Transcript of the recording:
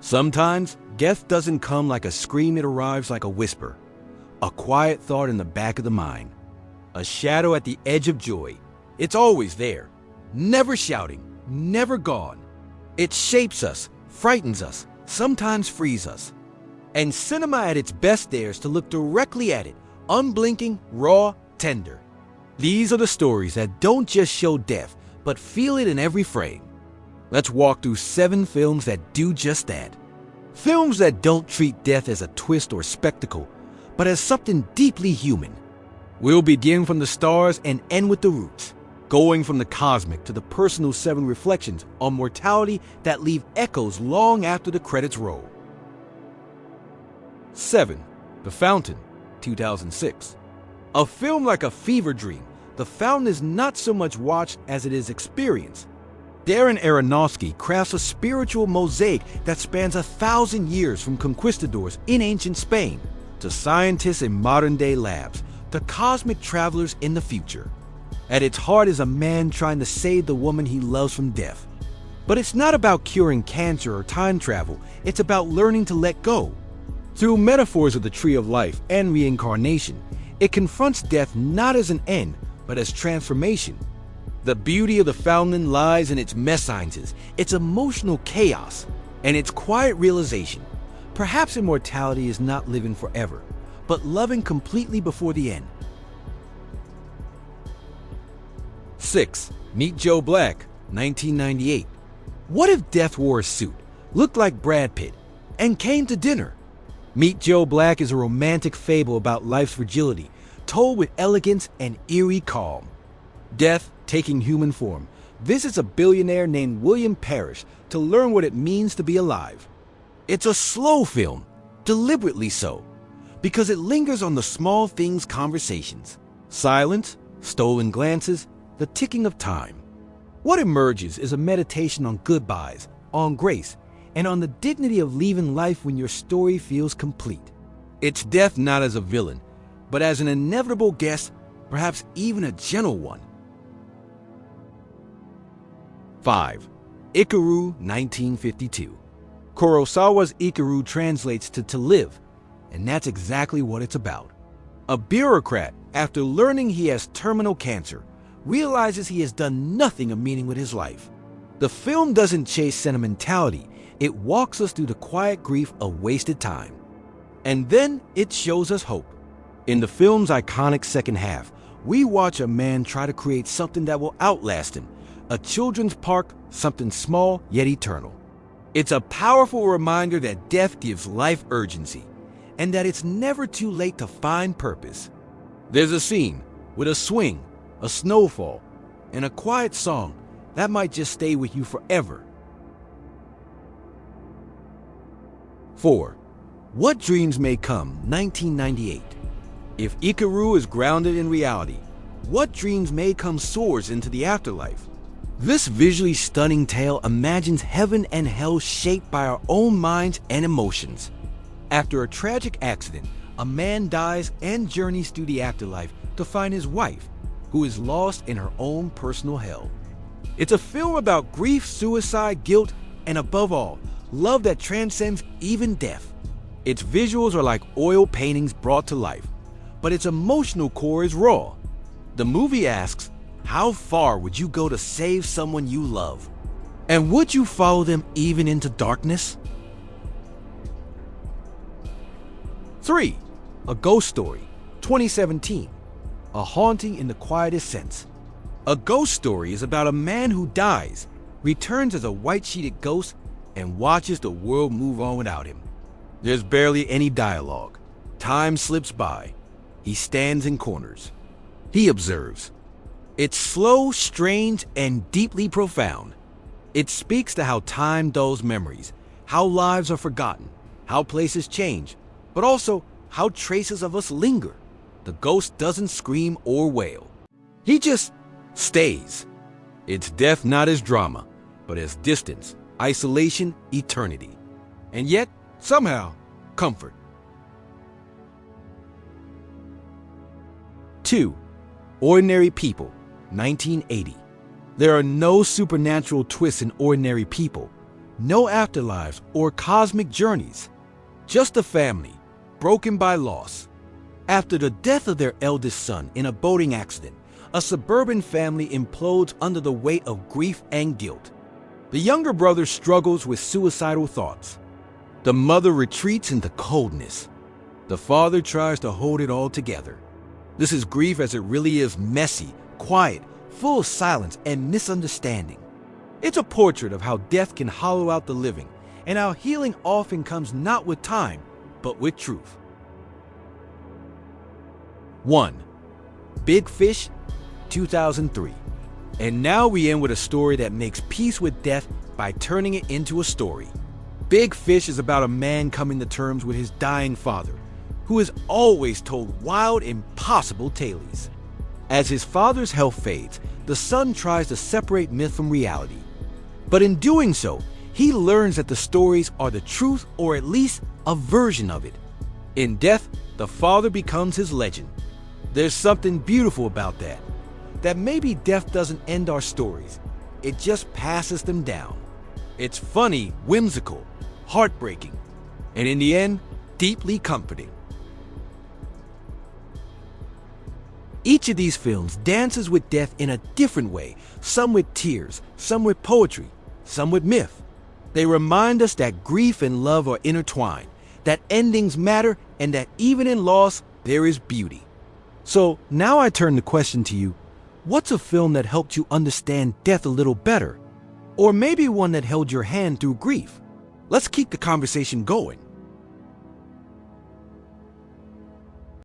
Sometimes, death doesn't come like a scream, it arrives like a whisper. A quiet thought in the back of the mind. A shadow at the edge of joy. It's always there. Never shouting, never gone. It shapes us, frightens us, sometimes frees us. And cinema at its best dares to look directly at it, unblinking, raw, tender. These are the stories that don't just show death, but feel it in every frame. Let's walk through 7 films that do just that. Films that don't treat death as a twist or spectacle, but as something deeply human. We'll begin from the stars and end with the roots, going from the cosmic to the personal 7 reflections on mortality that leave echoes long after the credits roll. 7. The Fountain, 2006. A film like a fever dream, The Fountain is not so much watched as it is experienced. Darren Aronofsky crafts a spiritual mosaic that spans 1,000 years, from conquistadors in ancient Spain to scientists in modern-day labs to cosmic travelers in the future. At its heart is a man trying to save the woman he loves from death. But it's not about curing cancer or time travel, it's about learning to let go. Through metaphors of the tree of life and reincarnation, it confronts death not as an end, but as transformation. The beauty of The Fountain lies in its messagings, its emotional chaos, and its quiet realization. Perhaps immortality is not living forever, but loving completely before the end. 6. Meet Joe Black, 1998. What if death wore a suit, looked like Brad Pitt, and came to dinner? Meet Joe Black is a romantic fable about life's fragility, told with elegance and eerie calm. Death, taking human form, visits a billionaire named William Parrish to learn what it means to be alive. It's a slow film, deliberately so, because it lingers on the small things conversations. Silence, stolen glances, the ticking of time. What emerges is a meditation on goodbyes, on grace, and on the dignity of leaving life when your story feels complete. It's death not as a villain, but as an inevitable guest, perhaps even a gentle one. 5. Ikiru, 1952. Kurosawa's Ikiru translates to live, and that's exactly what it's about. A bureaucrat, after learning he has terminal cancer, realizes he has done nothing of meaning with his life. The film doesn't chase sentimentality, it walks us through the quiet grief of wasted time. And then it shows us hope. In the film's iconic second half, we watch a man try to create something that will outlast him, a children's park, something small yet eternal. It's a powerful reminder that death gives life urgency, and that it's never too late to find purpose. There's a scene with a swing, a snowfall, and a quiet song that might just stay with you forever. 4. What Dreams May Come, 1998. If Ikiru is grounded in reality, What Dreams May Come soars into the afterlife. This visually stunning tale imagines heaven and hell shaped by our own minds and emotions. After a tragic accident, a man dies and journeys through the afterlife to find his wife, who is lost in her own personal hell. It's a film about grief, suicide, guilt, and above all, love that transcends even death. Its visuals are like oil paintings brought to life, but its emotional core is raw. The movie asks, how far would you go to save someone you love? And would you follow them even into darkness? 3. A Ghost Story, 2017. A haunting in the quietest sense. A ghost story is about a man who dies, returns as a white-sheeted ghost, and watches the world move on without him. There's barely any dialogue. Time slips by. He stands in corners. He observes. It's slow, strange, and deeply profound. It speaks to how time dulls memories, how lives are forgotten, how places change, but also how traces of us linger. The ghost doesn't scream or wail. He just stays. It's death not as drama, but as distance, isolation, eternity. And yet, somehow, comfort. 2. Ordinary People, 1980. There are no supernatural twists in Ordinary People. no afterlives or cosmic journeys. Just a family, broken by loss. After the death of their eldest son in a boating accident, a suburban family implodes under the weight of grief and guilt. The younger brother struggles with suicidal thoughts. The mother retreats into coldness. The father tries to hold it all together. This is grief as it really is: messy, quiet, full of silence and misunderstanding. It's a portrait of how death can hollow out the living, and how healing often comes not with time, but with truth. 1. Big Fish, 2003. And now we end with a story that makes peace with death by turning it into a story. Big Fish is about a man coming to terms with his dying father, who is always told wild, impossible tales. As his father's health fades, the son tries to separate myth from reality. But in doing so, he learns that the stories are the truth, or at least a version of it. In death, the father becomes his legend. There's something beautiful about that. That maybe death doesn't end our stories, it just passes them down. It's funny, whimsical, heartbreaking, and in the end, deeply comforting. Each of these films dances with death in a different way, some with tears, some with poetry, some with myth. They remind us that grief and love are intertwined, that endings matter, and that even in loss, there is beauty. So now I turn the question to you: what's a film that helped you understand death a little better? Or maybe one that held your hand through grief? Let's keep the conversation going.